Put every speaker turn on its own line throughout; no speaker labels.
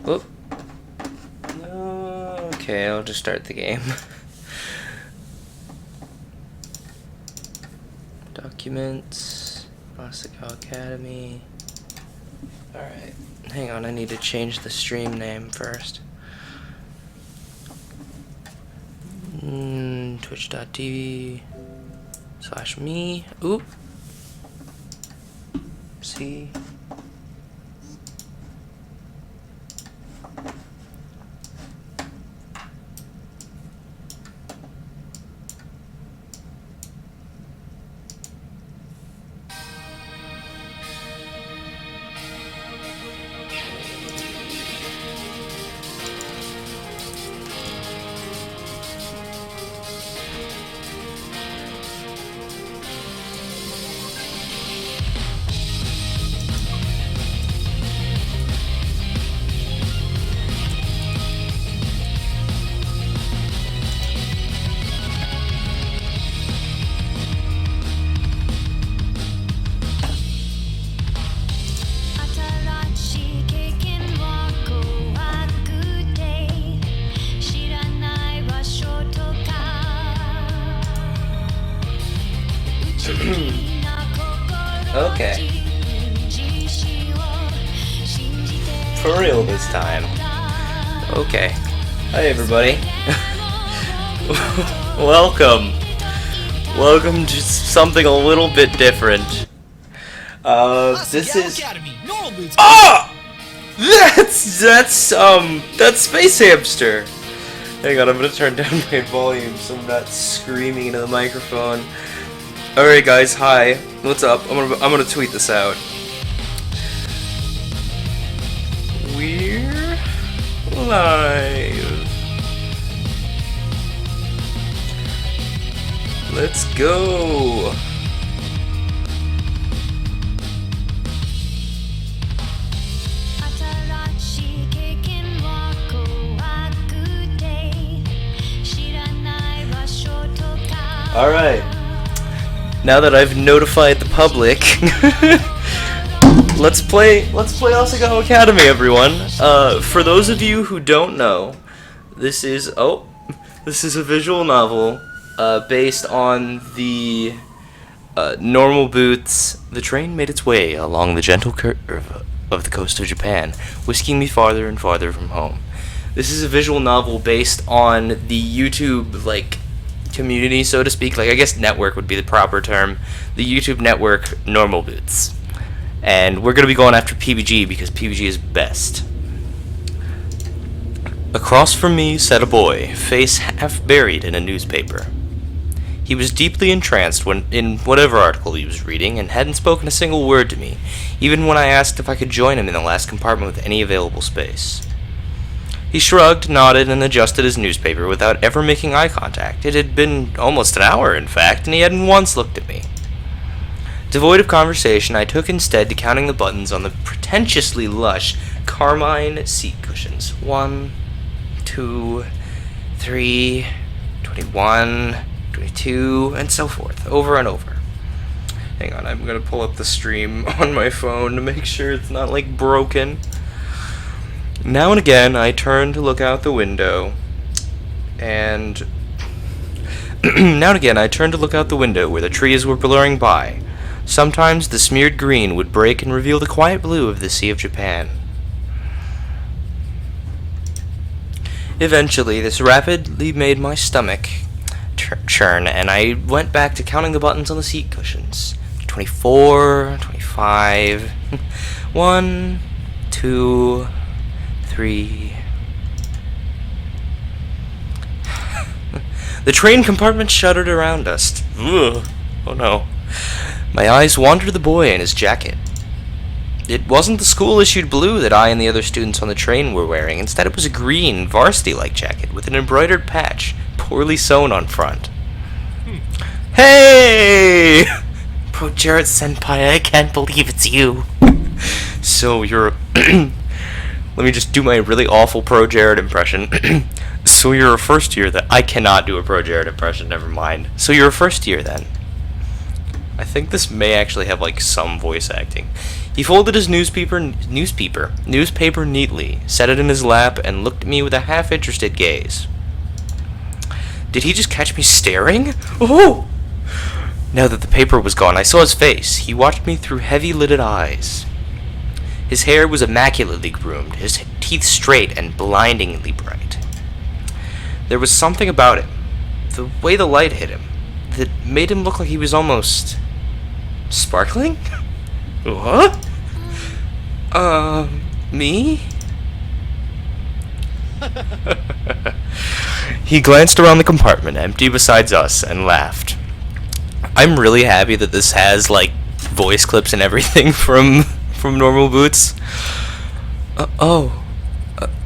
Whoop. Okay, I'll just start the game. Documents, Asagao Academy. Alright, hang on, I need to change the stream name first. Twitch.tv/me. Oop. See. Okay. For real this time. Okay. Hi everybody. Welcome. Welcome to something a little bit different. This is that's Space Hamster. Hang on, I'm gonna turn down my volume so I'm not screaming into the microphone. Alright guys, hi. What's up? I'm gonna tweet this out. We're live. Let's go. Alright. Now that I've notified the public, let's play Asagao Academy, everyone. For those of you who don't know, this is a visual novel based on the normal boots. The train made its way along the gentle curve of the coast of Japan, whisking me farther and farther from home. This is a visual novel based on the YouTube, community, so to speak, I guess network would be the proper term, the YouTube network Normal Boots. And we're going to be going after PBG because PBG is best. Across from me sat a boy, face half buried in a newspaper. He was deeply entranced in whatever article he was reading and hadn't spoken a single word to me, even when I asked if I could join him in the last compartment with any available space. He shrugged, nodded, and adjusted his newspaper without ever making eye contact. It had been almost an hour, in fact, and he hadn't once looked at me. Devoid of conversation, I took instead to counting the buttons on the pretentiously lush carmine seat cushions. 1, 2, 3, 21, 22, and so forth, over and over. Hang on, I'm gonna pull up the stream on my phone to make sure it's not, broken. Now and again, I turned to look out the window, and where the trees were blurring by. Sometimes the smeared green would break and reveal the quiet blue of the Sea of Japan. Eventually, this rapidly made my stomach churn, and I went back to counting the buttons on the seat cushions. 24, 25, 1, 2... 3. The train compartment shuddered around us. Ugh. Oh no. My eyes wandered to the boy in his jacket. It wasn't the school-issued blue that I and the other students on the train were wearing. Instead, it was a green, varsity-like jacket with an embroidered patch, poorly sewn on front. Hey! PBG-SENPAI, I can't believe it's you. So you're... Let me just do my really awful Pro Jared impression. So you're a first year then. I cannot do a Pro Jared impression, never mind. So you're a first year then. I think this may actually have some voice acting. He folded his newspaper neatly, set it in his lap, and looked at me with a half-interested gaze. Did he just catch me staring? Oh! Now that the paper was gone, I saw his face. He watched me through heavy-lidded eyes. His hair was immaculately groomed, his teeth straight and blindingly bright. There was something about him, the way the light hit him, that made him look like he was almost sparkling? What? Me? He glanced around the compartment, empty besides us, and laughed. I'm really happy that this has, like, voice clips and everything from Normal Boots.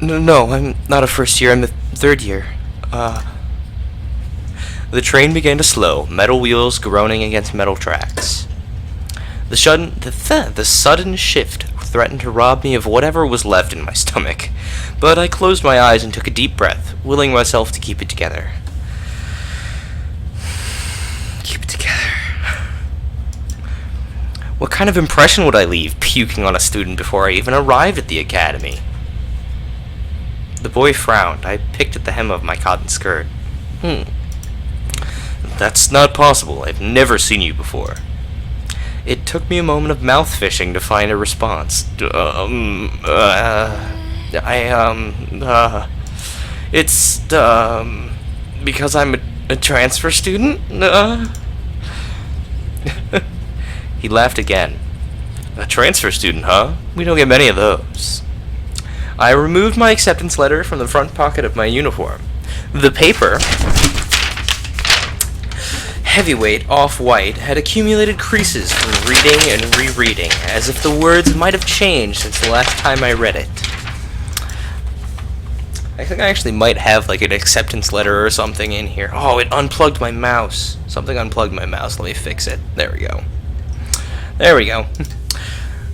No, I'm not a first year, I'm a third year. The train began to slow, metal wheels groaning against metal tracks. The sudden shift threatened to rob me of whatever was left in my stomach, but I closed my eyes and took a deep breath, willing myself to keep it together. Keep it together. What kind of impression would I leave puking on a student before I even arrived at the academy? The boy frowned. I picked at the hem of my cotton skirt. That's not possible. I've never seen you before. It took me a moment of mouth fishing to find a response. It's because I'm a transfer student? He laughed again. A transfer student, huh? We don't get many of those. I removed my acceptance letter from the front pocket of my uniform. The paper, heavyweight, off-white, had accumulated creases from reading and rereading, as if the words might have changed since the last time I read it. I think I actually might have, like, an acceptance letter or something in here. Oh, it unplugged my mouse. Something unplugged my mouse. Let me fix it. There we go. There we go.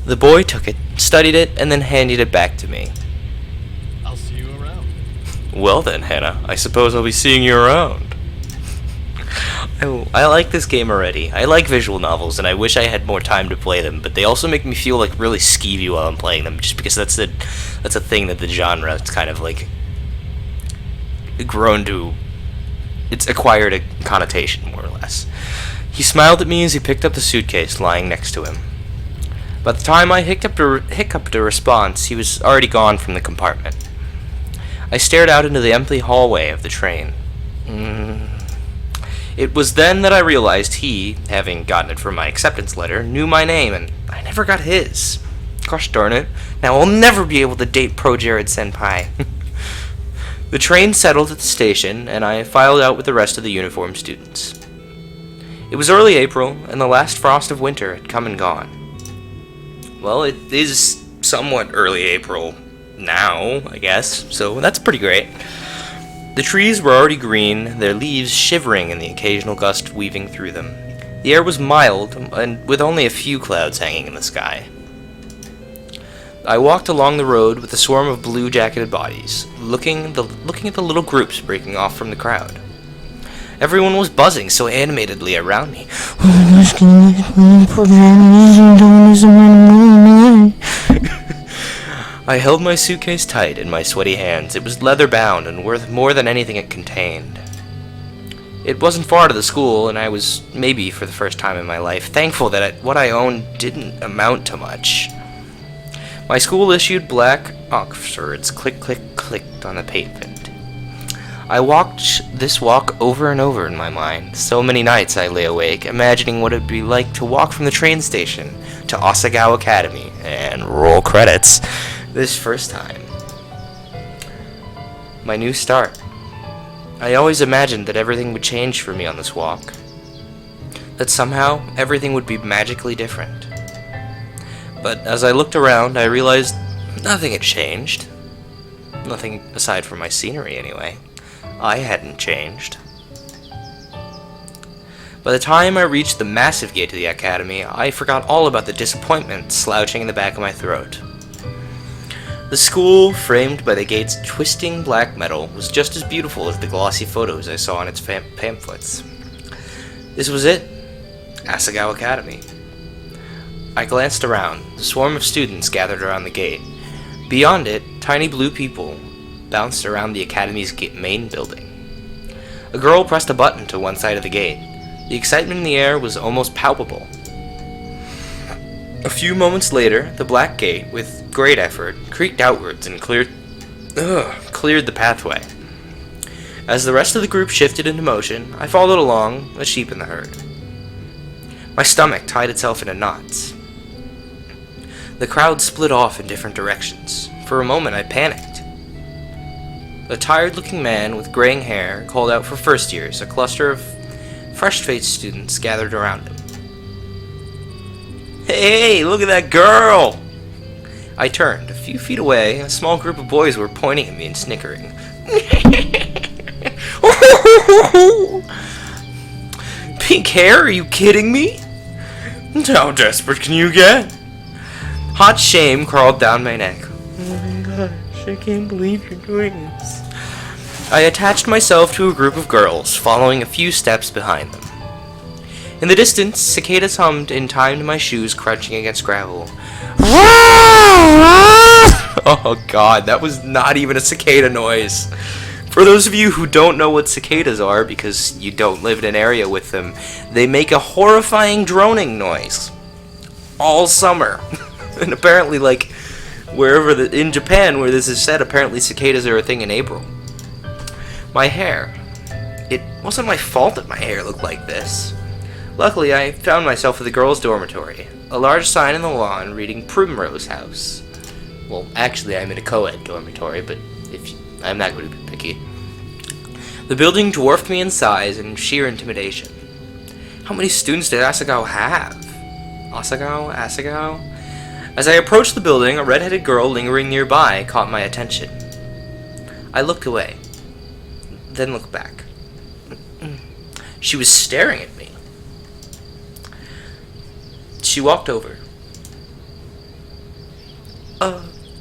The boy took it, studied it, and then handed it back to me.
I'll see you around.
Well then, Hannah, I suppose I'll be seeing you around. I like this game already. I like visual novels, and I wish I had more time to play them, but they also make me feel like really skeevy while I'm playing them, just because that's a thing that the genre has kind of like grown to. It's acquired a connotation, more or less. He smiled at me as he picked up the suitcase lying next to him. By the time I hiccuped a response, he was already gone from the compartment. I stared out into the empty hallway of the train. It was then that I realized he, having gotten it from my acceptance letter, knew my name, and I never got his. Gosh darn it. Now I'll never be able to date Pro Jared-senpai. The train settled at the station, and I filed out with the rest of the uniformed students. It was early April, and the last frost of winter had come and gone. Well, it is somewhat early April now, I guess, so that's pretty great. The trees were already green, their leaves shivering in the occasional gust weaving through them. The air was mild, and with only a few clouds hanging in the sky. I walked along the road with a swarm of blue-jacketed bodies, looking at the little groups breaking off from the crowd. Everyone was buzzing so animatedly around me. I held my suitcase tight in my sweaty hands. It was leather-bound and worth more than anything it contained. It wasn't far to the school, and I was, maybe for the first time in my life, thankful that what I owned didn't amount to much. My school-issued black Oxfords click-click-clicked on the pavement. I walked this walk over and over in my mind. So many nights I lay awake, imagining what it would be like to walk from the train station to Asagao Academy, and roll credits, this first time. My new start. I always imagined that everything would change for me on this walk. That somehow everything would be magically different. But as I looked around, I realized nothing had changed. Nothing aside from my scenery, anyway. I hadn't changed. By the time I reached the massive gate to the academy, I forgot all about the disappointment slouching in the back of my throat. The school, framed by the gate's twisting black metal, was just as beautiful as the glossy photos I saw on its pamphlets. This was it, Asagao Academy. I glanced around. The swarm of students gathered around the gate. Beyond it, tiny blue people bounced around the academy's main building. A girl pressed a button to one side of the gate. The excitement in the air was almost palpable. A few moments later, the black gate, with great effort, creaked outwards and cleared the pathway. As the rest of the group shifted into motion, I followed along, a sheep in the herd. My stomach tied itself into knots. The crowd split off in different directions. For a moment, I panicked. A tired-looking man with graying hair called out for first years. A cluster of fresh-faced students gathered around him. Hey, look at that girl! I turned. A few feet away, a small group of boys were pointing at me and snickering. Pink hair? Are you kidding me? How desperate can you get? Hot shame crawled down my neck. Oh my gosh, I can't believe you're doing this. I attached myself to a group of girls, following a few steps behind them. In the distance, cicadas hummed in time to my shoes crunching against gravel. Oh god, that was not even a cicada noise. For those of you who don't know what cicadas are, because you don't live in an area with them, they make a horrifying droning noise. All summer. And apparently, like, in Japan where this is said, apparently cicadas are a thing in April. My hair. It wasn't my fault that my hair looked like this. Luckily, I found myself at the girls' dormitory. A large sign in the lawn reading Primrose House. Well, actually, I'm in a co-ed dormitory, but I'm not going to be picky. The building dwarfed me in size and sheer intimidation. How many students did Asagao have? Asagao? As I approached the building, a red-headed girl lingering nearby caught my attention. I looked away, then looked back. She was staring at me. She walked over.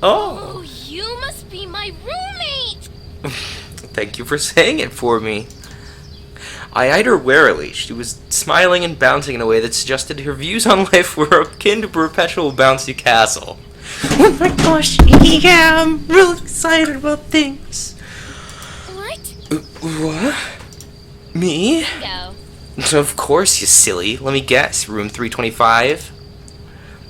Oh, you must be my roommate!
Thank you for saying it for me. I eyed her warily. She was smiling and bouncing in a way that suggested her views on life were akin to a perpetual bouncy castle. Oh my gosh, yeah, I'm real excited about things.
What?
What? Me?
Go.
Of course, you silly. Let me guess, room 325?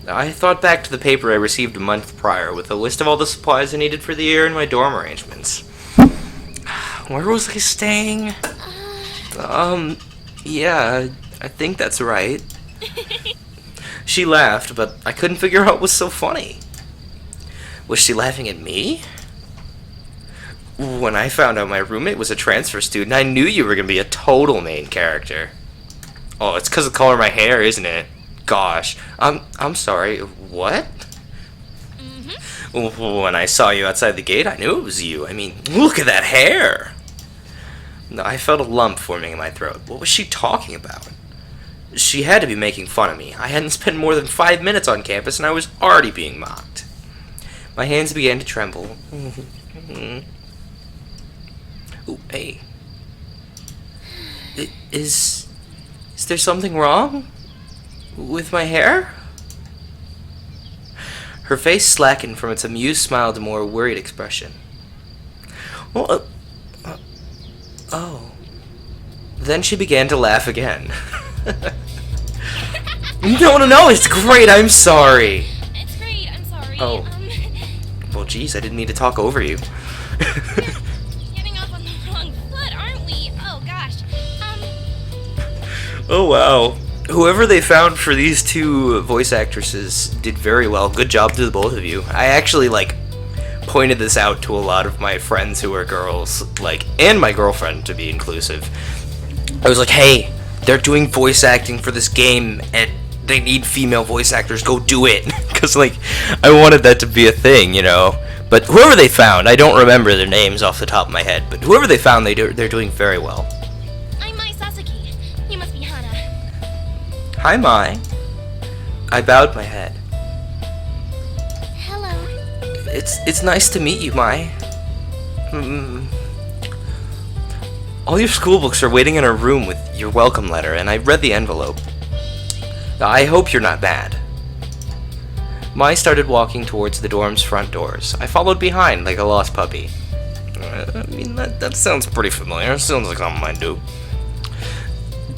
I thought back to the paper I received a month prior with a list of all the supplies I needed for the year and my dorm arrangements. Where was I staying? Yeah, I think that's right. She laughed, but I couldn't figure out what was so funny. Was she laughing at me? When I found out my roommate was a transfer student, I knew you were going to be a total main character. Oh, it's because of the color of my hair, isn't it? Gosh, I'm sorry, what? When I saw you outside the gate, I knew it was you. I mean, look at that hair! No, I felt a lump forming in my throat. What was she talking about? She had to be making fun of me. I hadn't spent more than 5 minutes on campus, and I was already being mocked. My hands began to tremble. Ooh, hey. Is there something wrong with my hair? Her face slackened from its amused smile to a more worried expression. Well, oh. Then she began to laugh again. No, it's great, I'm sorry.
It's great, I'm sorry.
Oh. Well, geez, I didn't mean to talk over you.
Getting off on the wrong foot, aren't we? Oh, gosh.
Oh, wow. Whoever they found for these two voice actresses did very well. Good job to the both of you. I actually, pointed this out to a lot of my friends who are girls, and my girlfriend, to be inclusive. I was like, hey, they're doing voice acting for this game, and they need female voice actors. Go do it. Because, I wanted that to be a thing, But whoever they found, I don't remember their names off the top of my head, but whoever they found, they're doing very well.
I'm Mai Sasaki. You must be Hana.
Hi, Mai. I bowed my head.
Hello.
It's nice to meet you, Mai. All your school books are waiting in our room with your welcome letter, and I read the envelope. I hope you're not bad. Mai started walking towards the dorm's front doors. I followed behind like a lost puppy. That sounds pretty familiar. Sounds like something I do.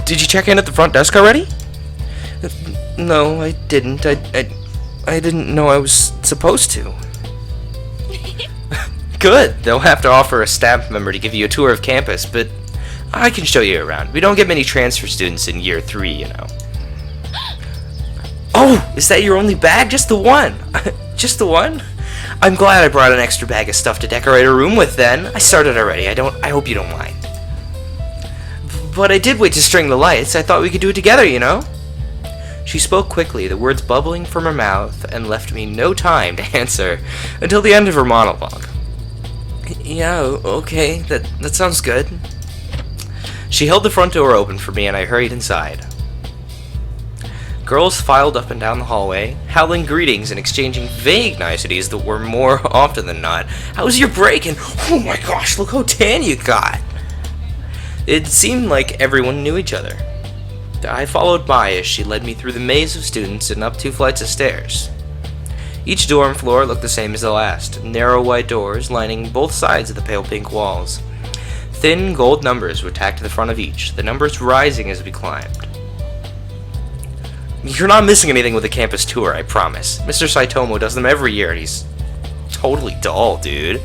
Did you check in at the front desk already? No, I didn't. I didn't know I was supposed to. Good. They'll have to offer a staff member to give you a tour of campus, but I can show you around. We don't get many transfer students in year 3, you know. Oh, is that your only bag? Just the one? Just the one? I'm glad I brought an extra bag of stuff to decorate our room with then. I started already. I hope you don't mind. But I did wait to string the lights. I thought we could do it together, you know? She spoke quickly, the words bubbling from her mouth, and left me no time to answer until the end of her monologue. Yeah, okay, that sounds good. She held the front door open for me and I hurried inside. Girls filed up and down the hallway, howling greetings and exchanging vague niceties that were more often than not, "How's your break?" and "Oh my gosh, look how tan you got!" It seemed like everyone knew each other. I followed Mai as she led me through the maze of students and up 2 flights of stairs. Each dorm floor looked the same as the last, narrow white doors lining both sides of the pale pink walls. Thin gold numbers were tacked to the front of each, the numbers rising as we climbed. You're not missing anything with the campus tour, I promise. Mr. Saitomo does them every year and he's totally dull, dude.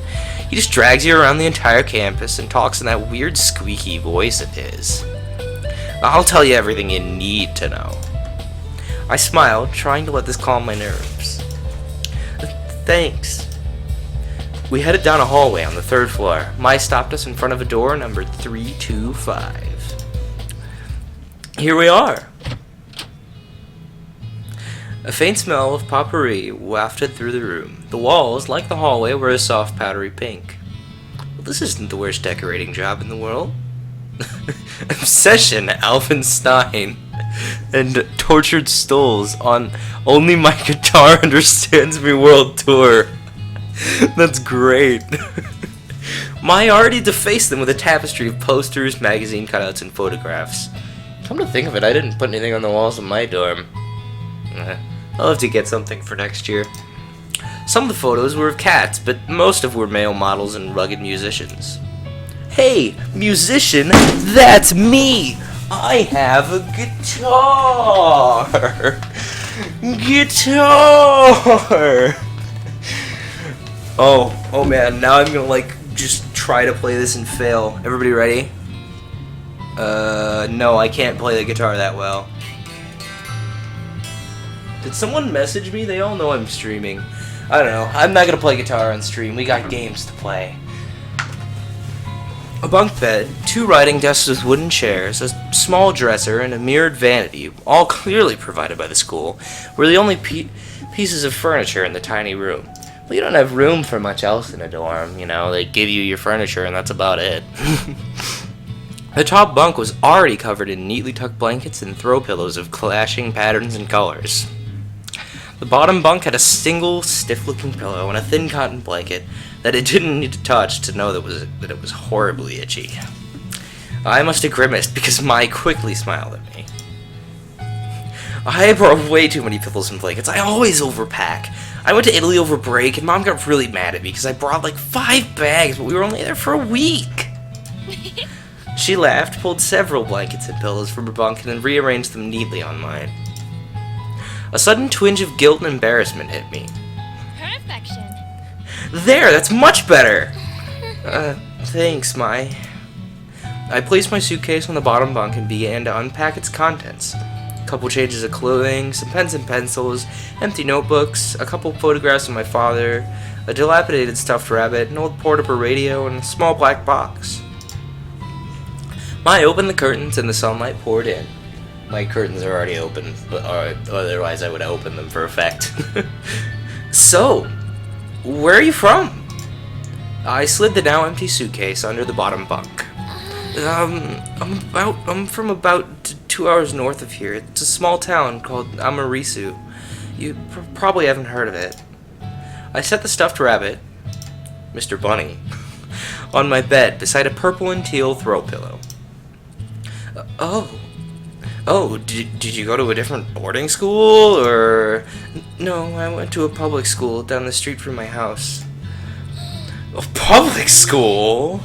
He just drags you around the entire campus and talks in that weird squeaky voice of his. I'll tell you everything you need to know. I smiled, trying to let this calm my nerves. Thanks. We headed down a hallway on the 3rd floor. Mai stopped us in front of a door numbered 325. Here we are. A faint smell of potpourri wafted through the room. The walls, like the hallway, were a soft powdery pink. Well, this isn't the worst decorating job in the world. Obsession, Alphenstein, and Tortured Stools on Only My Guitar Understands Me World Tour. That's great. Mai already defaced them with a tapestry of posters, magazine cutouts, and photographs. Come to think of it, I didn't put anything on the walls of my dorm. I'll have to get something for next year. Some of the photos were of cats, but most of them were male models and rugged musicians. Hey, musician, that's me! I have a guitar! Guitar! Oh man, now I'm gonna just try to play this and fail. Everybody ready? No, I can't play the guitar that well. Did someone message me? They all know I'm streaming. I don't know. I'm not gonna play guitar on stream. We got games to play. A bunk bed, 2 writing desks with wooden chairs, a small dresser, and a mirrored vanity, all clearly provided by the school, were the only pieces of furniture in the tiny room. Well, you don't have room for much else in a dorm, you know. They give you your furniture and that's about it. The top bunk was already covered in neatly tucked blankets and throw pillows of clashing patterns and colors. The bottom bunk had a single stiff-looking pillow and a thin cotton blanket that it didn't need to touch to know that it was horribly itchy. I must have grimaced because Mai quickly smiled at me. I brought way too many pillows and blankets. I always overpack. I went to Italy over break and Mom got really mad at me because I brought 5 bags, but we were only there for a week. She laughed, pulled several blankets and pillows from her bunk, and then rearranged them neatly on mine. A sudden twinge of guilt and embarrassment hit me.
Perfection.
There, that's much better! Thanks, Mai. I placed my suitcase on the bottom bunk and began to unpack its contents. A couple changes of clothing, some pens and pencils, empty notebooks, a couple photographs of my father, a dilapidated stuffed rabbit, an old portable radio, and a small black box. Mai opened the curtains and the sunlight poured in. My curtains are already open, but otherwise I would open them for effect. So, where are you from? I slid the now empty suitcase under the bottom bunk. I'm from about 2 hours north of here. It's a small town called Amarisu. You probably haven't heard of it. I set the stuffed rabbit, Mr. Bunny, on my bed beside a purple and teal throw pillow. Oh, Oh, did you go to a different boarding school, or... No, I went to a public school down the street from my house. A public school?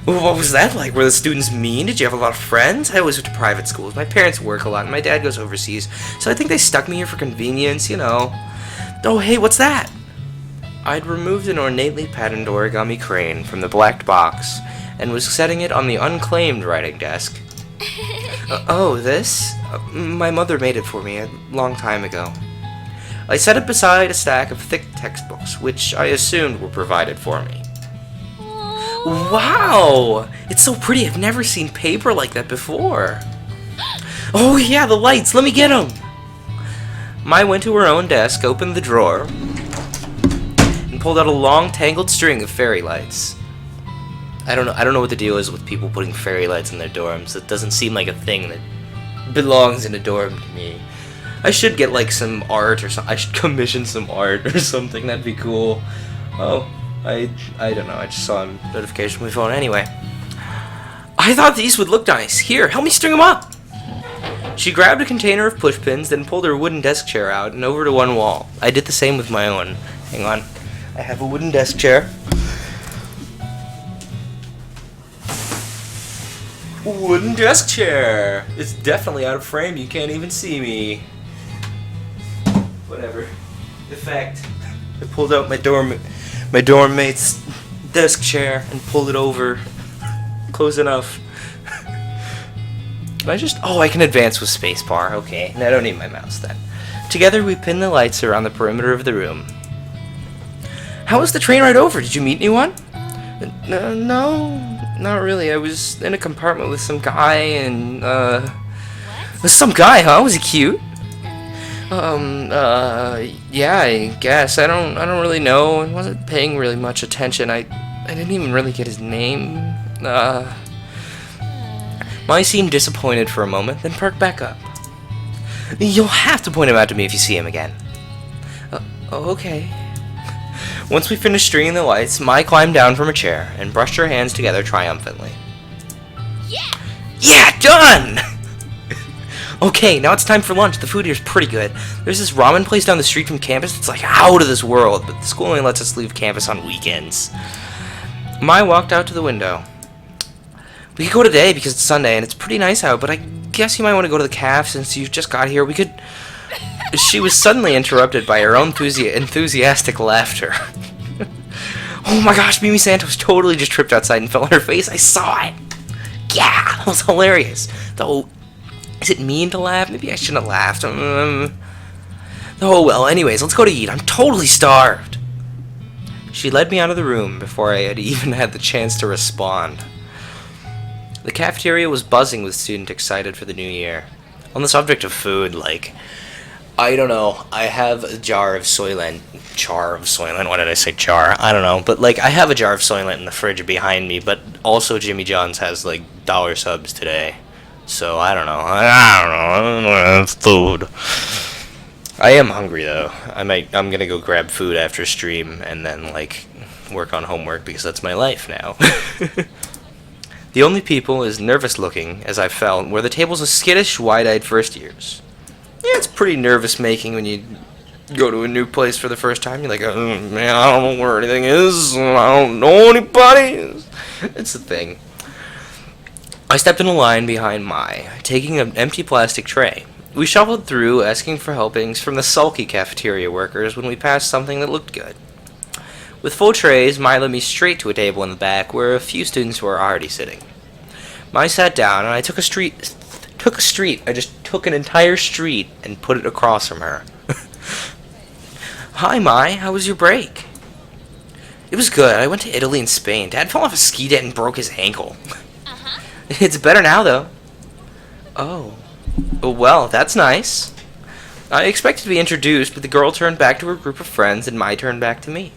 What was that like? Were the students mean? Did you have a lot of friends? I always went to private schools. My parents work a lot, and my dad goes overseas, so I think they stuck me here for convenience, you know. Oh, hey, what's that? I'd removed an ornately patterned origami crane from the black box and was setting it on the unclaimed writing desk. Oh, this? My mother made it for me a long time ago. I set it beside a stack of thick textbooks, which I assumed were provided for me. Wow! It's so pretty. I've never seen paper like that before. Oh yeah, the lights. Let me get them. Mai went to her own desk, opened the drawer, and pulled out a long, tangled string of fairy lights. I don't know what the deal is with people putting fairy lights in their dorms. It doesn't seem like a thing that belongs in a dorm to me. I should get like some art or something. I should commission some art or something. That'd be cool. Oh, I don't know. I just saw a notification on my phone. Anyway, I thought these would look nice. Here, help me string them up. She grabbed a container of pushpins, then pulled her wooden desk chair out and over to one wall. I did the same with my own. Hang on. I have a wooden desk chair. Wooden desk chair. It's definitely out of frame. You can't even see me. Whatever. Effect. I pulled out my dorm mate's desk chair and pulled it over close enough. Can I just... Oh, I can advance with spacebar. Okay, and I don't need my mouse then. Together we pinned the lights around the perimeter of the room. How was the train ride over? Did you meet anyone? No, not really. I was in a compartment with some guy and,
What?
Some guy, huh? Was he cute? Yeah, I guess. I don't really know. I wasn't paying really much attention. I didn't even really get his name. Mai seemed disappointed for a moment, then perked back up. You'll have to point him out to me if you see him again. Okay. Once we finished stringing the lights, Mai climbed down from her chair and brushed her hands together triumphantly.
Yeah!
Yeah, done! Okay, now it's time for lunch. The food here's pretty good. There's this ramen place down the street from campus that's like out of this world, but the school only lets us leave campus on weekends. Mai walked out to the window. We could go today because it's Sunday and it's pretty nice out, but I guess you might want to go to the caf since you just got here. We could... She was suddenly interrupted by her own enthusiastic laughter. Oh my gosh, Mimi Santos totally just tripped outside and fell on her face. I saw it. Yeah, that was hilarious. Though, is it mean to laugh? Maybe I shouldn't have laughed. Oh well, anyways, let's go to eat. I'm totally starved. She led me out of the room before I had even had the chance to respond. The cafeteria was buzzing with students excited for the new year. On the subject of food, like... I don't know. I have a jar of Soylent. Jar of Soylent? Why did I say jar? I don't know. But, like, I have a jar of Soylent in the fridge behind me, but also Jimmy John's has, like, dollar subs today. So, I don't know. I don't know. Food. I am hungry, though. I'm gonna go grab food after stream and then, like, work on homework because that's my life now. The only people, as nervous-looking as I felt, were the tables of skittish, wide-eyed first-years. Yeah, it's pretty nervous-making when you go to a new place for the first time. You're like, oh, man, I don't know where anything is. I don't know anybody. It's a thing. I stepped in a line behind Mai, taking an empty plastic tray. We shuffled through, asking for helpings from the sulky cafeteria workers when we passed something that looked good. With full trays, Mai led me straight to a table in the back where a few students were already sitting. Mai sat down, and I took a street. I just took an entire street and put it across from her. Hi, Mai. How was your break? It was good. I went to Italy and Spain. Dad fell off a ski jet and broke his ankle.
Uh-huh.
It's better now, though. Oh. Well, that's nice. I expected to be introduced, but the girl turned back to her group of friends, and Mai turned back to me.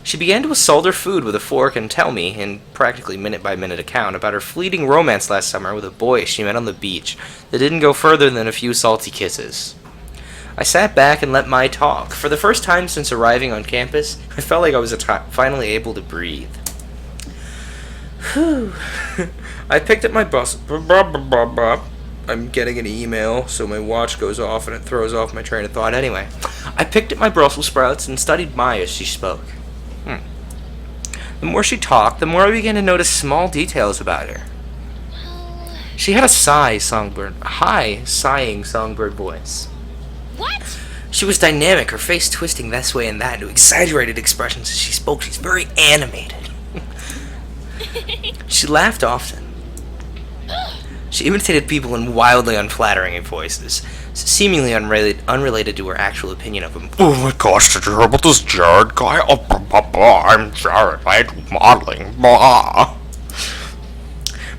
She began to assault her food with a fork and tell me, in practically minute-by-minute account, about her fleeting romance last summer with a boy she met on the beach that didn't go further than a few salty kisses. I sat back and let Mai talk. For the first time since arriving on campus, I felt like I was finally able to breathe. Whew. I picked up my bus. I'm getting an email, so my watch goes off and it throws off my train of thought. Anyway, I picked up my Brussels sprouts and studied Maya as she spoke. The more she talked, the more I began to notice small details about her. She had a high sighing songbird voice.
What?
She was dynamic, her face twisting this way and that into exaggerated expressions as she spoke. She's very animated. She laughed often. She imitated people in wildly unflattering voices, seemingly unrelated to her actual opinion of him.
Oh my gosh, did you hear about this Jared guy? Oh, I'm Jared, I do modeling. Blah.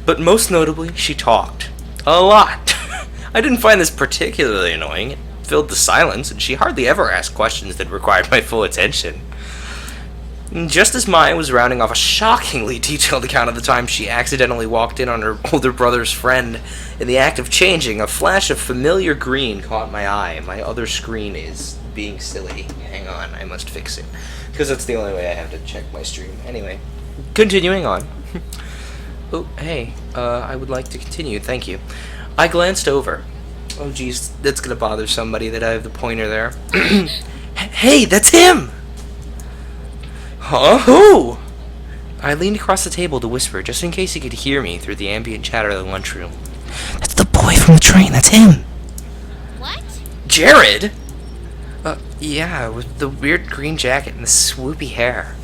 But most notably, she talked. A lot. I didn't find this particularly annoying. It filled the silence, and she hardly ever asked questions that required my full attention. Just as Maya was rounding off a shockingly detailed account of the time she accidentally walked in on her older brother's friend in the act of changing, a flash of familiar green caught my eye. My other screen is being silly. Hang on, I must fix it. Because that's the only way I have to check my stream. Anyway, continuing on. Oh, hey, I would like to continue, thank you. I glanced over. Oh, geez, that's gonna bother somebody that I have the pointer there. Hey, that's him! Huh? Who? I leaned across the table to whisper, just in case he could hear me through the ambient chatter of the lunchroom. That's the boy from the train, that's him!
What?
Jared? Yeah, with the weird green jacket and the swoopy hair.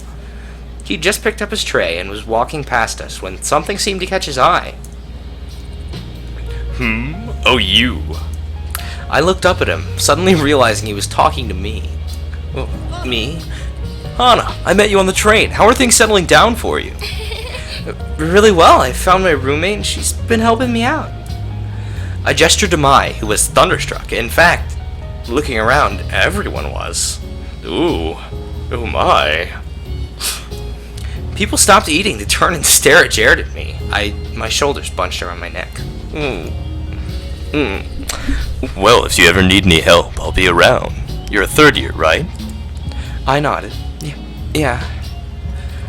He'd just picked up his tray and was walking past us when something seemed to catch his eye.
Oh, you.
I looked up at him, suddenly realizing he was talking to me. Me? Hana, I met you on the train. How are things settling down for you? Really well. I found my roommate and she's been helping me out. I gestured to Mai, who was thunderstruck. In fact, looking around, everyone was.
Ooh. Oh my.
People stopped eating to turn and stare at Jared at me. My shoulders bunched around my neck.
Well, if you ever need any help, I'll be around. You're a third year, right?
I nodded. Yeah.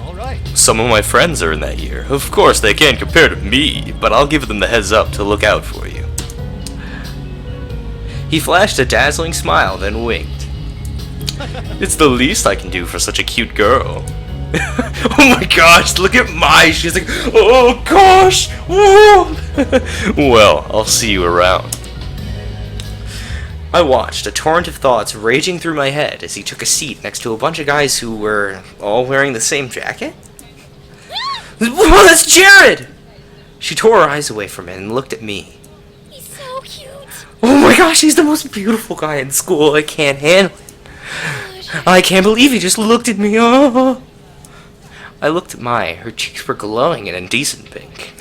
All right.
Some of my friends are in that year. Of course, they can't compare to me, but I'll give them the heads up to look out for you.
He flashed a dazzling smile, then winked.
It's the least I can do for such a cute girl.
Oh my gosh, look at Mai. She's like, oh gosh. Whoa.
Well, I'll see you around.
I watched, a torrent of thoughts raging through my head as he took a seat next to a bunch of guys who were all wearing the same jacket. Whoa, that's Jared! She tore her eyes away from it and looked at me.
He's so cute.
Oh my gosh, he's the most beautiful guy in school. I can't handle it. I can't believe he just looked at me. Oh. I looked at Mai. Her cheeks were glowing in indecent pink.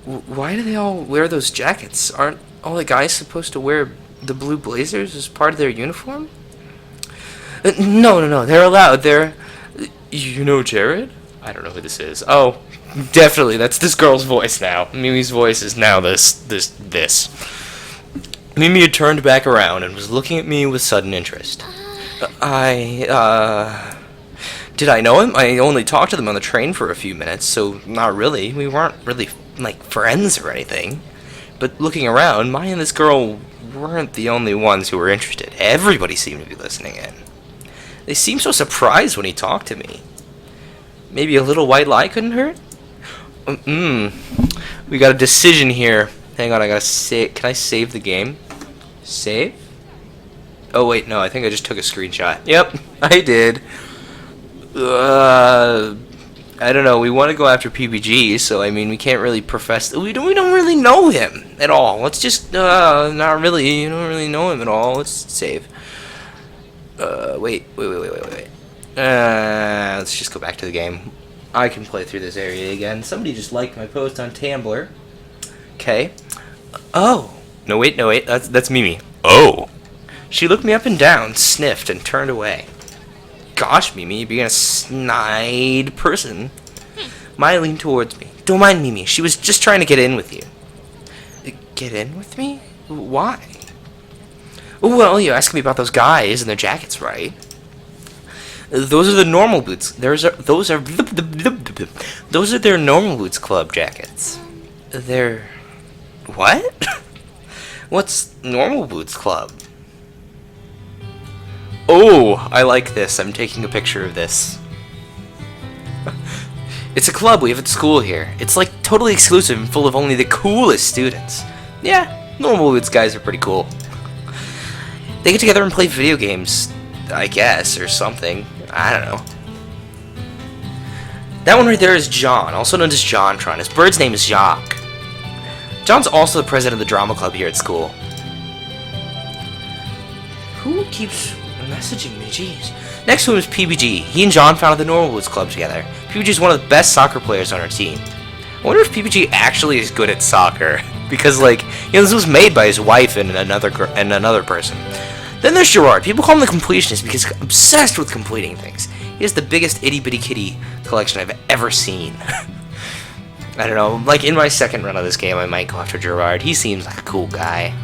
Why do they all wear those jackets? Aren't all the guys supposed to wear the blue blazers as part of their uniform? No. They're allowed. You know Jared? I don't know who this is. Oh, definitely. That's this girl's voice now. Mimi's voice is now this. Mimi had turned back around and was looking at me with sudden interest. Did I know him? I only talked to them on the train for a few minutes, so not really. We weren't really, like, friends or anything. But looking around, Maya and this girl weren't the only ones who were interested. Everybody seemed to be listening in. They seemed so surprised when he talked to me. Maybe a little white lie couldn't hurt? We got a decision here. Hang on, I gotta save. Can I save the game? Save? Oh, wait, no, I think I just took a screenshot. Yep, I did. I don't know. We want to go after PBG, so I mean, we can't really profess. We don't really know him at all. Let's just not really. You don't really know him at all. Let's save. Wait. Let's just go back to the game. I can play through this area again. Somebody just liked my post on Tumblr. Okay. Oh. No wait. That's Mimi.
Oh.
She looked me up and down, sniffed, and turned away. Gosh, Mimi, you're being a snide person. Maya leaned towards me. Don't mind Mimi. She was just trying to get in with you. Get in with me? Why? Well, you asked me about those guys and their jackets, right? Those are the normal boots. Those are their normal boots club jackets. They're what? What's normal boots club? Oh, I like this. I'm taking a picture of this. It's a club we have at school here. It's like totally exclusive and full of only the coolest students. Yeah, normal boots guys are pretty cool. They get together and play video games, I guess, or something. I don't know. That one right there is John, also known as JonTron. His bird's name is Jacques. John's also the president of the drama club here at school. Who keeps messaging me? Jeez. Next to him is PBG. He and John founded the Normal Boots Club together. PBG is one of the best soccer players on our team. I wonder if PBG actually is good at soccer. Because, like, you know, this was made by his wife and another person. Then there's Gerard. People call him the completionist because he's obsessed with completing things. He has the biggest itty-bitty-kitty collection I've ever seen. I don't know, like in my second run of this game, I might go after Gerard. He seems like a cool guy.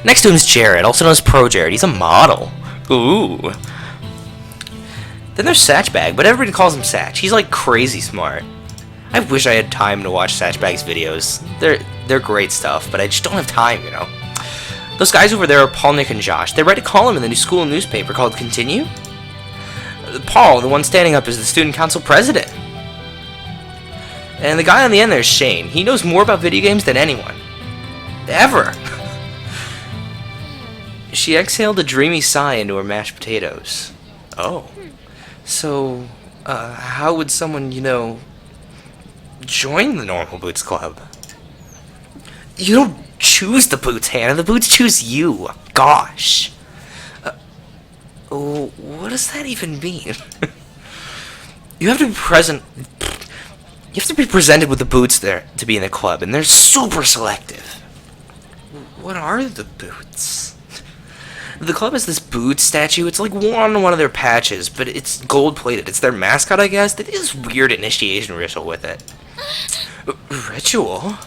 Next to him is Jared, also known as Pro Jared. He's a model. Ooh. Then there's Satchbag, but everybody calls him Satch. He's like crazy smart. I wish I had time to watch Satchbag's videos. They're great stuff, but I just don't have time, you know. Those guys over there are Paul, Nick, and Josh. They write a column in the new school newspaper called Continue. Paul, the one standing up, is the student council president. And the guy on the end there is Shane. He knows more about video games than anyone. Ever. She exhaled a dreamy sigh into her mashed potatoes. Oh. So, how would someone, you know, join the Normal Boots Club? You don't choose the boots, Hannah. The boots choose you. Gosh. What does that even mean? You have to be present. You have to be presented with the boots there to be in the club, and they're super selective. What are the boots? The club has this boot statue. It's like on one of their patches, but it's gold-plated. It's their mascot, I guess. They did this weird initiation ritual with it. Ritual?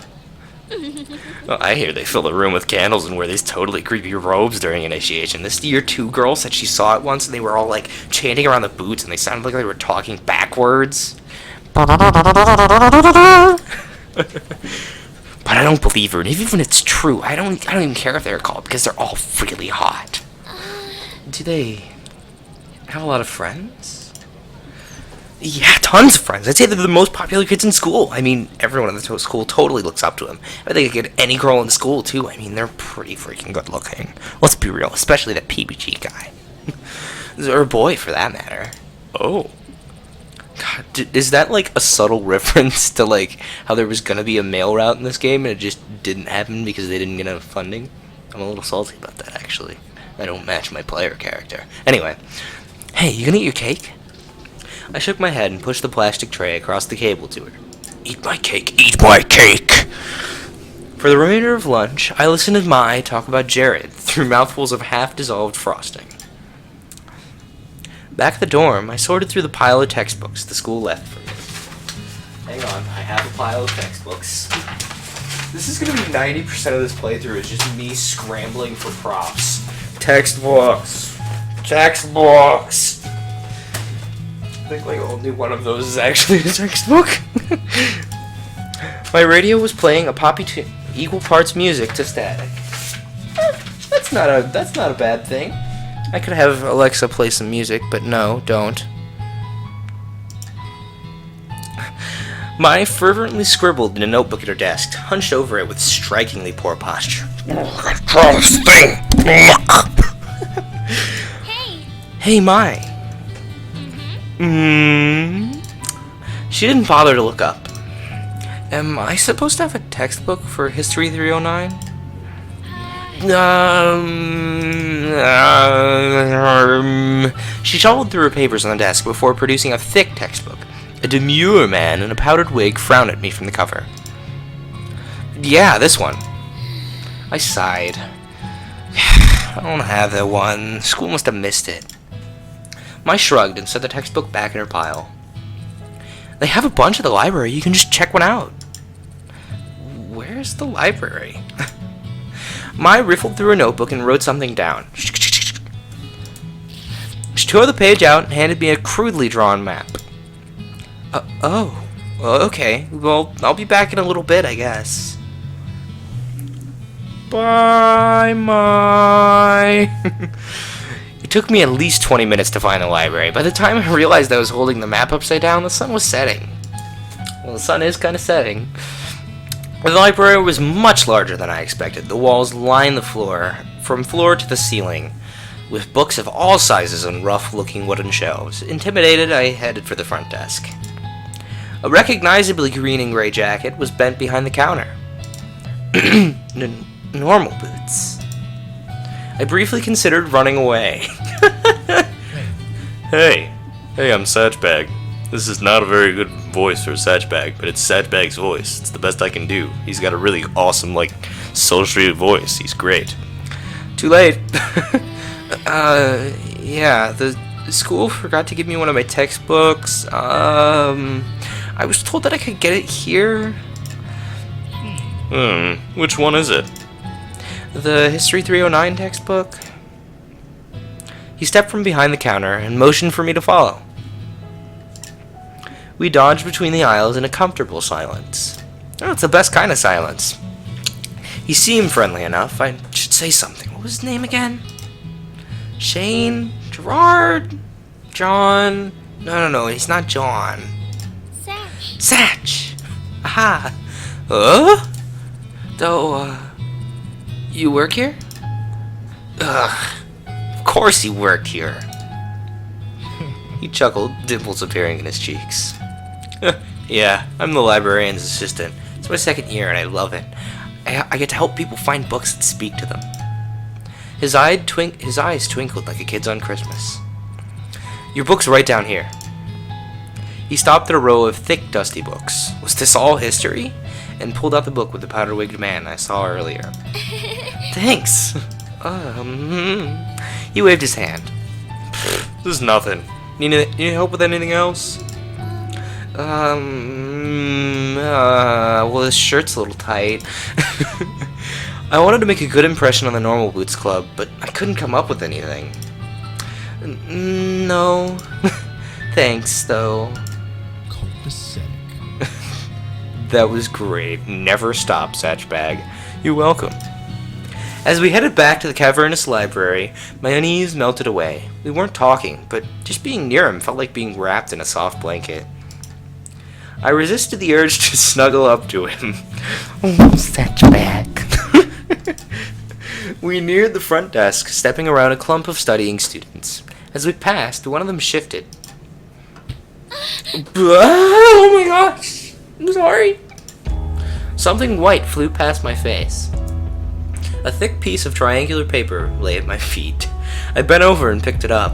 Well, I hear they fill the room with candles and wear these totally creepy robes during initiation. This year 2 girl said she saw it once, and they were all, like, chanting around the boots, and they sounded like they were talking backwards. But I don't believe her, and even if it's true, I don't even care if they're called, because they're all really hot. Do they have a lot of friends? Yeah, tons of friends. I'd say they're the most popular kids in school. I mean, everyone in the school totally looks up to them. I think I get any girl in school, too. I mean, they're pretty freaking good looking. Let's be real, especially that PBG guy. Or a boy, for that matter. Oh. God, is that like a subtle reference to like how there was gonna be a male route in this game and it just didn't happen because they didn't get enough funding? I'm a little salty about that, actually. I don't match my player character. Anyway, hey, you gonna eat your cake? I shook my head and pushed the plastic tray across the table to her. Eat my cake, eat my cake! For the remainder of lunch, I listened to Mai talk about Jared through mouthfuls of half-dissolved frosting. Back at the dorm, I sorted through the pile of textbooks the school left for me. Hang on, I have a pile of textbooks. This is going to be 90% of this playthrough is just me scrambling for props. Textbooks! Textbooks! I think like only one of those is actually a textbook. My radio was playing a poppy tune, equal parts music to static. That's not a bad thing. I could have Alexa play some music, but no, don't. Mai fervently scribbled in a notebook at her desk, hunched over it with strikingly poor posture.
Control this thing!
Hey.
Hey, Mai. She didn't bother to look up. Am I supposed to have a textbook for History 309? She shuffled through her papers on the desk before producing a thick textbook. A demure man in a powdered wig frowned at me from the cover. Yeah, this one. I sighed. I don't have that one. School must have missed it. Mai shrugged and set the textbook back in her pile. They have a bunch at the library. You can just check one out. Where's the library? Mai riffled through her notebook and wrote something down. She tore the page out and handed me a crudely drawn map. Okay. Well, I'll be back in a little bit, I guess. Bye, Mai. It took me at least 20 minutes to find the library. By the time I realized I was holding the map upside down, the sun was setting. Well, the sun is kind of setting. The library was much larger than I expected. The walls lined the floor, from floor to the ceiling, with books of all sizes on rough-looking wooden shelves. Intimidated, I headed for the front desk. A recognizably green and gray jacket was bent behind the counter. Normal boots. I briefly considered running away.
Hey, I'm Satchbag. This is not a very good voice for Satchbag, but it's Satchbag's voice. It's the best I can do. He's got a really awesome, sultry voice. He's great.
Too late. Yeah, the school forgot to give me one of my textbooks. I was told that I could get it here.
Which one is it?
The History 309 textbook. He stepped from behind the counter and motioned for me to follow. We dodged between the aisles in a comfortable silence. Oh, it's the best kind of silence. He seemed friendly enough. I should say something. What was his name again? Shane? Gerard? John? No, he's not John. Satch! Aha! You work here? Ugh. Of course he worked here. He chuckled, dimples appearing in his cheeks. Yeah, I'm the librarian's assistant. It's my second year and I love it. I get to help people find books that speak to them. His eyes twinkled like a kid's on Christmas. Your book's right down here. He stopped at a row of thick, dusty books. Was this all history? And pulled out the book with the powder-wigged man I saw earlier. Thanks. He waved his hand.
This is nothing.
Need help with anything else? Well, his shirt's a little tight. I wanted to make a good impression on the Normal Boots Club, but I couldn't come up with anything. No. Thanks, though.
Copacetic.
That was great. Never stop, Satchbag. You're welcome. As we headed back to the cavernous library, my unease melted away. We weren't talking, but just being near him felt like being wrapped in a soft blanket. I resisted the urge to snuggle up to him. Satchbag. We neared the front desk, stepping around a clump of studying students. As we passed, one of them shifted. Oh my gosh! I'm sorry. Something white flew past my face. A thick piece of triangular paper lay at my feet. I bent over and picked it up.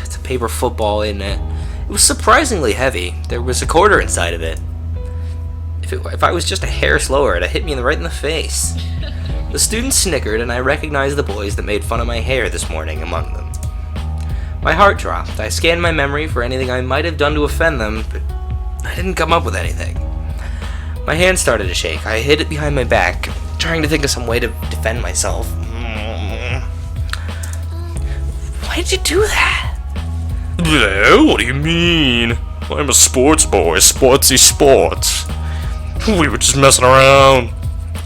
It's a paper football, isn't it? It was surprisingly heavy. There was a quarter inside of it. If I was just a hair slower, it'd have hit me right in the face. The students snickered, and I recognized the boys that made fun of my hair this morning among them. My heart dropped. I scanned my memory for anything I might have done to offend them, but I didn't come up with anything. My hand started to shake. I hid it behind my back, trying to think of some way to defend myself. Why did you do that?
What do you mean? I'm a sports boy, sportsy sports. We were just messing around.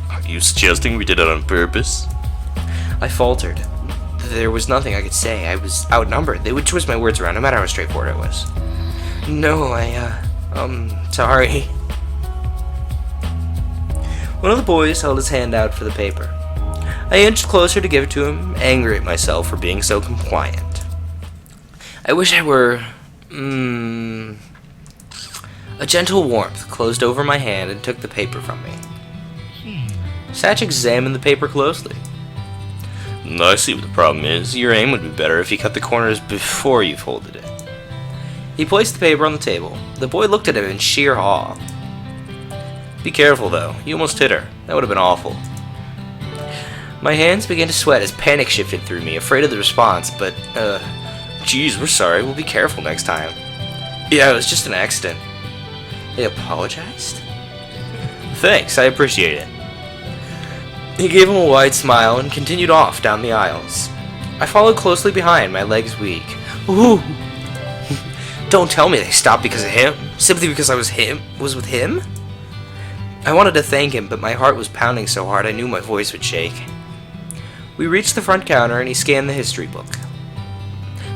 Are you suggesting we did it on purpose?
I faltered. There was nothing I could say. I was outnumbered. They would twist my words around, no matter how straightforward it was. No, sorry. One of the boys held his hand out for the paper. I inched closer to give it to him, angry at myself for being so compliant. I wish I were... A gentle warmth closed over my hand and took the paper from me. Satch examined the paper closely.
I see what the problem is. Your aim would be better if you cut the corners before you folded it.
He placed the paper on the table. The boy looked at him in sheer awe. Be careful, though. You almost hit her. That would have been awful. My hands began to sweat as panic shifted through me, afraid of the response, but, geez, we're sorry. We'll be careful next time. Yeah, it was just an accident. They apologized? Thanks, I appreciate it. He gave him a wide smile and continued off down the aisles. I followed closely behind, my legs weak. Ooh! Don't tell me they stopped because of him. Simply because I was with him? I wanted to thank him, but my heart was pounding so hard I knew my voice would shake. We reached the front counter and he scanned the history book.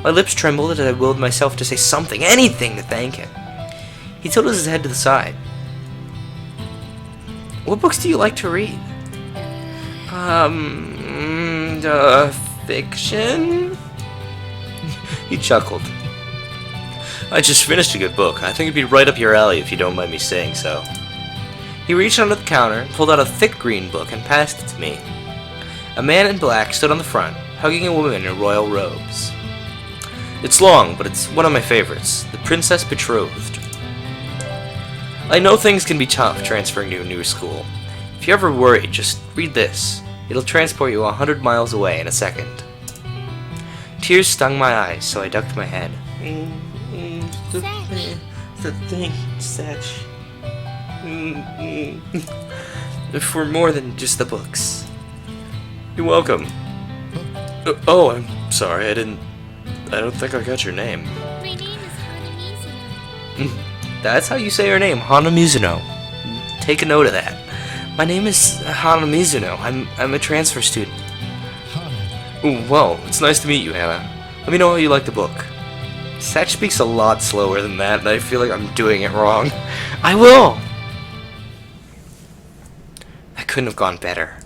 My lips trembled as I willed myself to say something, anything to thank him. He tilted his head to the side. What books do you like to read? Fiction? He chuckled. I just finished a good book. I think it'd be right up your alley if you don't mind me saying so. He reached under the counter, pulled out a thick green book, and passed it to me. A man in black stood on the front, hugging a woman in royal robes. It's long, but it's one of my favorites, The Princess Betrothed. I know things can be tough transferring to a new school. If you're ever worried, just read this. It'll transport you 100 miles away in a second. Tears stung my eyes, so I ducked my head. The thing, Satch. For more than just the books. You're welcome. Oh, I'm sorry, I don't think I got your name.
My name is Hana.
That's how you say your name, Hana Mizuno. Take a note of that. My name is Hana Mizuno. I'm a transfer student. Ooh, well, it's nice to meet you, Hannah. Let me know how you like the book. Satch speaks a lot slower than that, and I feel like I'm doing it wrong. I will! That couldn't have gone better.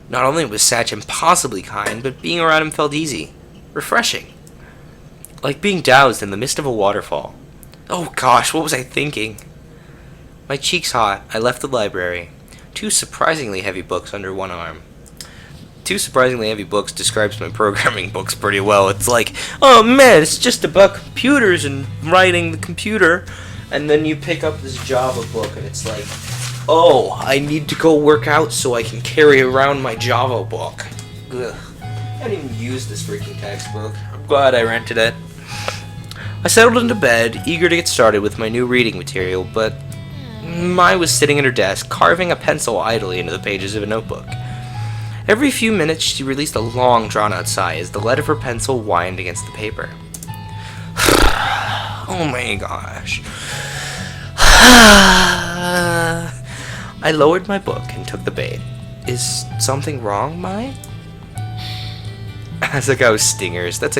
Not only was Satch impossibly kind, but being around him felt easy. Refreshing. Like being doused in the mist of a waterfall. Oh gosh, what was I thinking? My cheeks hot, I left the library. 2 surprisingly heavy books under one arm. 2 surprisingly heavy books describes my programming books pretty well. It's like, oh man, it's just about computers and writing the computer. And then you pick up this Java book and it's like, oh, I need to go work out so I can carry around my Java book. Ugh. I didn't even use this freaking textbook. I'm glad I rented it. I settled into bed, eager to get started with my new reading material, but Mai was sitting at her desk, carving a pencil idly into the pages of a notebook. Every few minutes, she released a long, drawn-out sigh as the lead of her pencil whined against the paper. Oh my gosh. I lowered my book and took the bait. Is something wrong, Mai? Asagao stingers. That's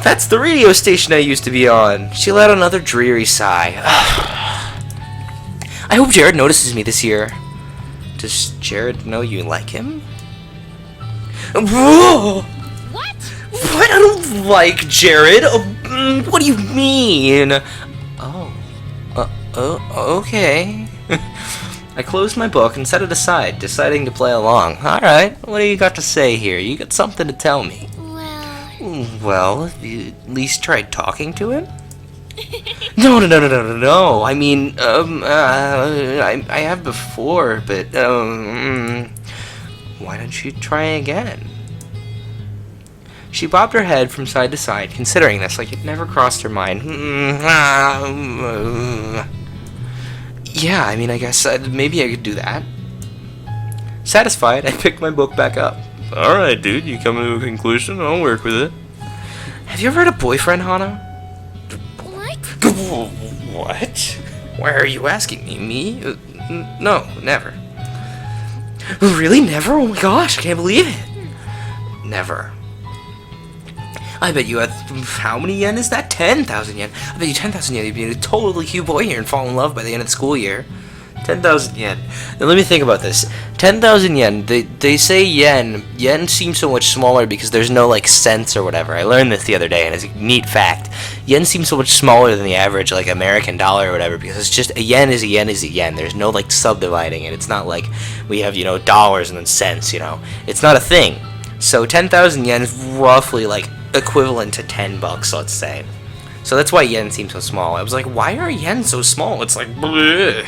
that's the radio station I used to be on. She let out another dreary sigh. I hope Jared notices me this year. Does Jared know you like him? Whoa!
What?
What? I don't like Jared. What do you mean? Okay. I closed my book and set it aside, deciding to play along. Alright, what do you got to say here? You got something to tell me. Well, you at least tried talking to him? No. I mean, I have before, but, why don't you try again? She bobbed her head from side to side, considering this like it never crossed her mind. Yeah, I mean, I guess maybe I could do that. Satisfied, I picked my book back up.
Alright, dude, you come to a conclusion, I'll work with it.
Have you ever had a boyfriend, Hana?
What?
What? Why are you asking me? Me? No, never. Really? Never? Oh my gosh, I can't believe it. Never. I bet you had, how many yen is that? 10,000 yen. I bet you 10,000 yen you'd be a totally cute boy here and fall in love by the end of the school year. 10,000 yen. Now let me think about this. 10,000 yen, they say yen. Yen seems so much smaller because there's no, like, cents or whatever. I learned this the other day and it's a neat fact. Yen seems so much smaller than the average, like, American dollar or whatever because it's just, a yen is a yen is a yen. There's no, like, subdividing it. It's not like we have, you know, dollars and then cents, you know. It's not a thing. So 10,000 yen is roughly, like, equivalent to 10 bucks, let's say. So that's why yen seems so small. I was like, why are yen so small? It's like, bleh.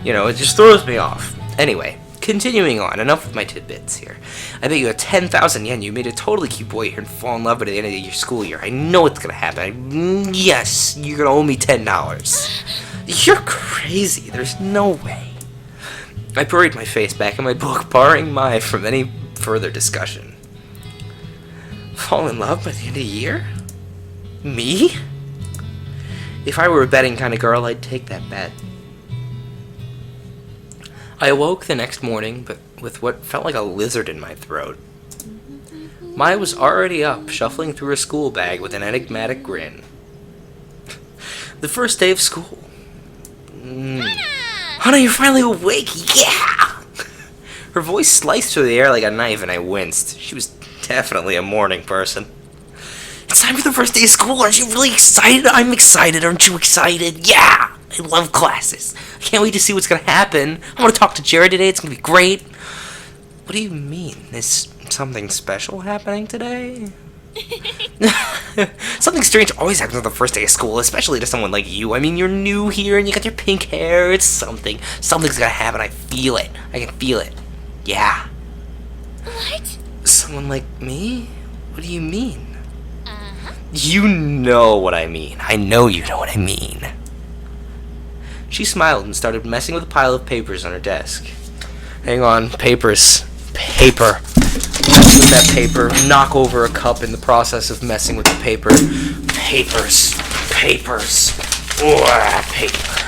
You know, it just throws me off. Anyway, continuing on, enough with my tidbits here. I bet you at 10,000 yen, you made a totally cute boy here and fall in love by the end of your school year. I know it's gonna happen. Yes, you're gonna owe me $10. You're crazy. There's no way. I buried my face back in my book, barring Mai from any further discussion. Fall in love by the end of the year? Me? If I were a betting kind of girl, I'd take that bet. I awoke the next morning, but with what felt like a lizard in my throat. Maya was already up, shuffling through her school bag with an enigmatic grin. The first day of school. Hana, you're finally awake! Yeah! Her voice sliced through the air like a knife, and I winced. She was definitely a morning person. It's time for the first day of school. Aren't you really excited? I'm excited. Aren't you excited? Yeah! I love classes. I can't wait to see what's gonna happen. I want to talk to Jared today. It's gonna be great. What do you mean? Is something special happening today? Something strange always happens on the first day of school, especially to someone like you. I mean, you're new here and you got your pink hair. It's something. Something's gonna happen. I feel it. I can feel it. Yeah.
What?
Someone like me? What do you mean? You know what I mean. I know you know what I mean. She smiled and started messing with a pile of papers on her desk. Hang on, papers. Paper. Mess with that paper. Knock over a cup in the process of messing with the paper. Papers. Papers. Paper.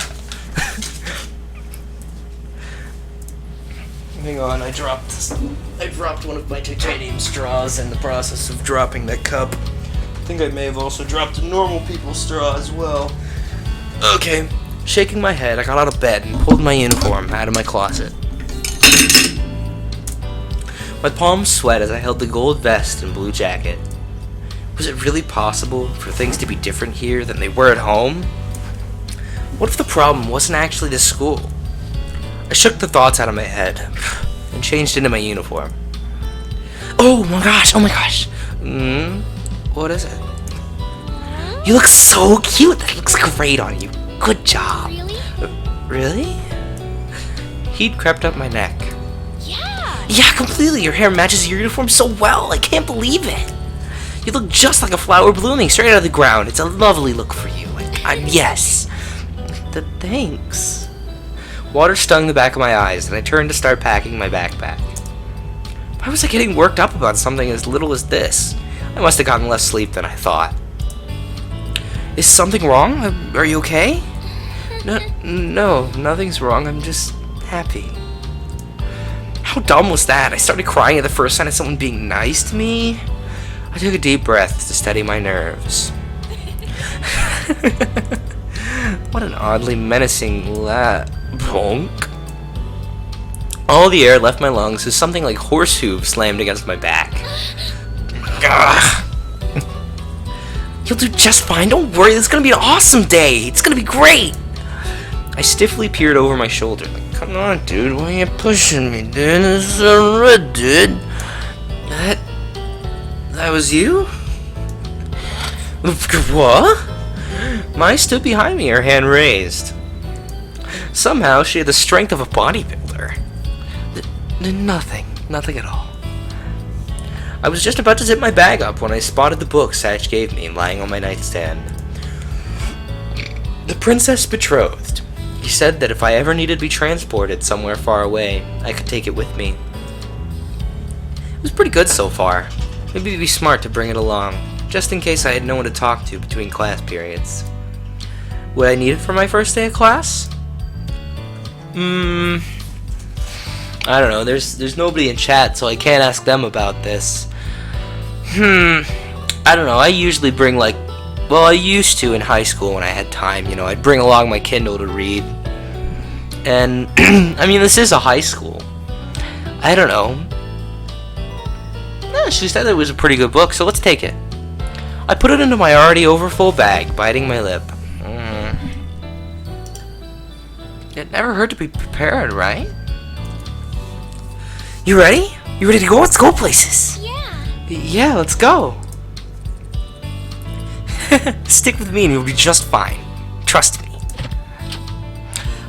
Hang on, I dropped one of my titanium straws in the process of dropping that cup. I think I may have also dropped a normal people's straw as well. Okay. Shaking my head, I got out of bed and pulled my uniform out of my closet. My palms sweat as I held the gold vest and blue jacket. Was it really possible for things to be different here than they were at home? What if the problem wasn't actually the school? I shook the thoughts out of my head and changed into my uniform. Oh my gosh, what is it? You look so cute. That looks great on you. Good job.
Really?
Really? He'd crept up my neck.
Yeah.
Yeah, completely. Your hair matches your uniform so well. I can't believe it. You look just like a flower blooming straight out of the ground. It's a lovely look for you. Yes. Thanks. Water stung the back of my eyes, and I turned to start packing my backpack. Why was I getting worked up about something as little as this? I must have gotten less sleep than I thought. Is something wrong? Are you okay? No, nothing's wrong. I'm just happy. How dumb was that? I started crying at the first sign of someone being nice to me. I took a deep breath to steady my nerves. What an oddly menacing bonk. All the air left my lungs as something like horse hooves slammed against my back. Ugh. You'll do just fine. Don't worry. It's gonna be an awesome day. It's gonna be great. I stiffly peered over my shoulder. Like, come on, dude. Why are you pushing me, dude? This is so rude, dude. That was you? What? Maya stood behind me, her hand raised. Somehow, she had the strength of a bodybuilder. Nothing at all. I was just about to zip my bag up when I spotted the book Satch gave me lying on my nightstand. The Princess Betrothed. He said that if I ever needed to be transported somewhere far away, I could take it with me. It was pretty good so far. Maybe it'd be smart to bring it along, just in case I had no one to talk to between class periods. Would I need it for my first day of class? I don't know, there's nobody in chat, so I can't ask them about this. I don't know, I usually bring I used to in high school when I had time, I'd bring along my Kindle to read. And, I mean, this is a high school. I don't know. She said it was a pretty good book, so let's take it. I put it into my already overfull bag, biting my lip. It never hurt to be prepared, right? You ready? You ready to go? Let's go places.
Yeah.
Yeah, let's go. Stick with me and you'll be just fine. Trust me.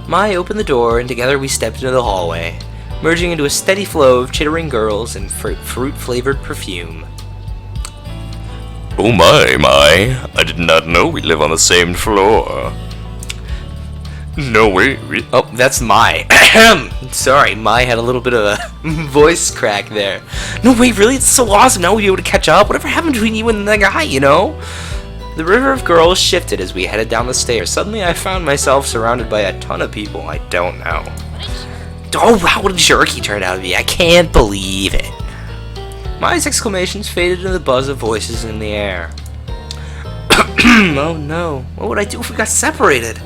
Mai opened the door and together we stepped into the hallway, merging into a steady flow of chittering girls and fruit-flavored perfume.
Oh my, I did not know we live on the same floor. No way.
Oh, that's Mai. Sorry, Mai had a little bit of a voice crack there. No, wait, really? It's so awesome. Now we'll be able to catch up. Whatever happened between you and the guy, you know? The river of girls shifted as we headed down the stairs. Suddenly, I found myself surrounded by a ton of people I don't know. Oh, wow, what a jerk he turned out to be. I can't believe it. Mai's exclamations faded into the buzz of voices in the air. Oh no, what would I do if we got separated?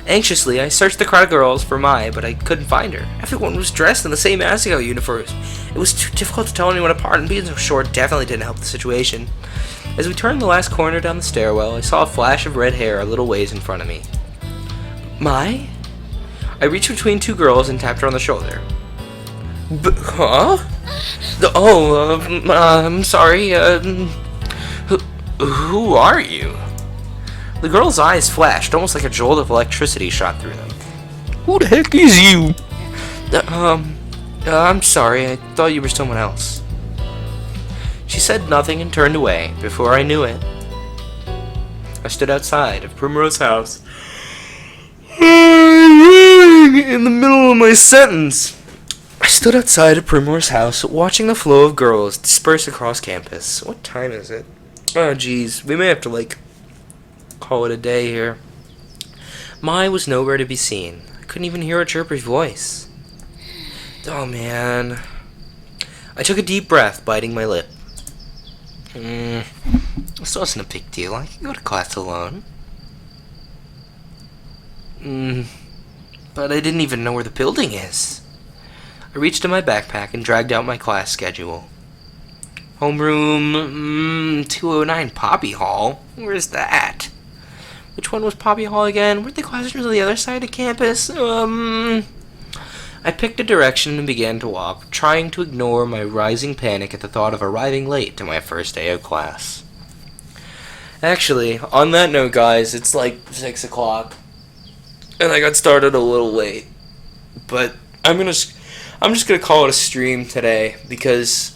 Anxiously, I searched the crowd of girls for Mai, but I couldn't find her. Everyone was dressed in the same Asagao uniforms. It was too difficult to tell anyone apart, and being so short definitely didn't help the situation. As we turned the last corner down the stairwell, I saw a flash of red hair a little ways in front of me. Mai? I reached between two girls and tapped her on the shoulder. Huh? I'm sorry, who are you? The girl's eyes flashed, almost like a jolt of electricity shot through them. Who the heck is you? I'm sorry, I thought you were someone else. She said nothing and turned away. Before I knew it, I stood outside of Primrose House. In the middle of my sentence. I stood outside of Primrose House, watching the flow of girls disperse across campus. What time is it? Oh, geez. We may have to, call it a day here. Mai was nowhere to be seen. I couldn't even hear a chirper's voice. Oh, man. I took a deep breath, biting my lip. This wasn't a big deal. I can go to class alone. But I didn't even know where the building is. I reached in my backpack and dragged out my class schedule. Homeroom 209 Poppy Hall? Where's that? Which one was Poppy Hall again? Weren't the classrooms on the other side of campus? I picked a direction and began to walk, trying to ignore my rising panic at the thought of arriving late to my first day of class. Actually, on that note, guys, it's 6 o'clock. And I got started a little late. But I'm just gonna call it a stream today because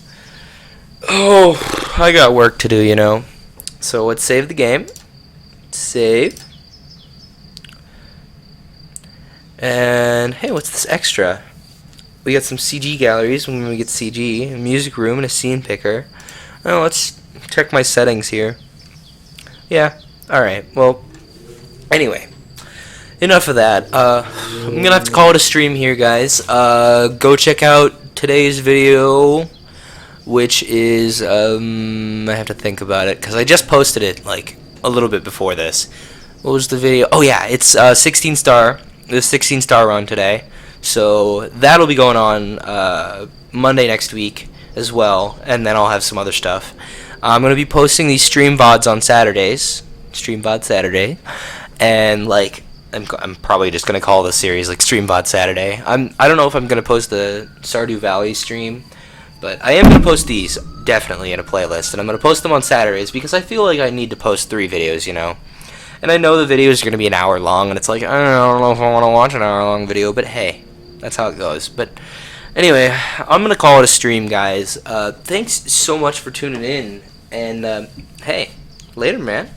I got work to do, you know. So let's save the game. Save. And hey, what's this extra? We got some CG galleries when we get CG, a music room and a scene picker. Oh, let's check my settings here. Yeah, alright, well, anyway. Enough of that. I'm gonna have to call it a stream here, guys. Go check out today's video, which is, I have to think about it, because I just posted it, a little bit before this. What was the video? Oh, yeah, it's 16 star, the 16 star run today. So, that'll be going on, Monday next week as well, and then I'll have some other stuff. I'm gonna be posting these stream VODs on Saturdays. Stream VOD Saturday. And, I'm probably just gonna call this series Stream VOD Saturday. I don't know if I'm gonna post the Stardew Valley stream, but I am gonna post these definitely in a playlist, and I'm gonna post them on Saturdays because I feel like I need to post 3 videos, you know. And I know the videos are gonna be an hour long, and it's I don't know if I want to watch an hour-long video, but hey, that's how it goes. But anyway, I'm gonna call it a stream, guys. Thanks so much for tuning in, and hey, later, man.